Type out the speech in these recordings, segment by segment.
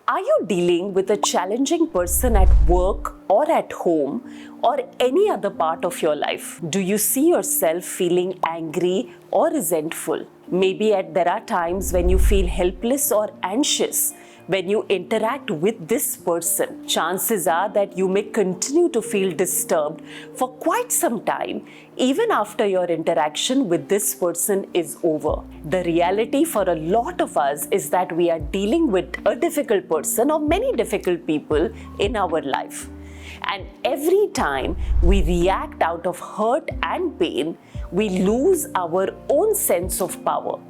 Are you dealing with a challenging person at work or at home or any other part of your life? Do you see yourself feeling angry or resentful? Maybe there are times when you feel helpless or anxious when you interact with this person. Chances are that you may continue to feel disturbed for quite some time, even after your interaction with this person is over. The reality for a lot of us is that we are dealing with a difficult person or many difficult people in our life. And every time we react out of hurt and pain, we lose our own sense of power.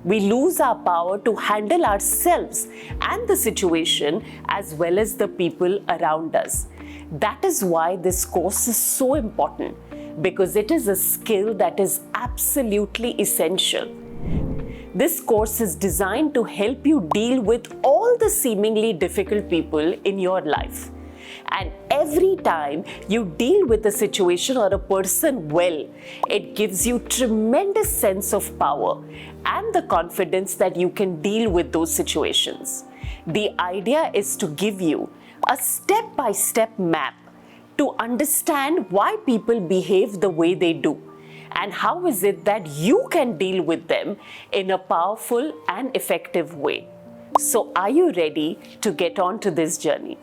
We lose our power to handle ourselves and the situation as well as the people around us. That is why this course is so important, because it is a skill that is absolutely essential. This course is designed to help you deal with all the seemingly difficult people in your life. And every time you deal with a situation or a person well, it gives you tremendous sense of power and the confidence that you can deal with those situations. The idea is to give you a step-by-step map to understand why people behave the way they do, and how is it that you can deal with them in a powerful and effective way. So are you ready to get on to this journey?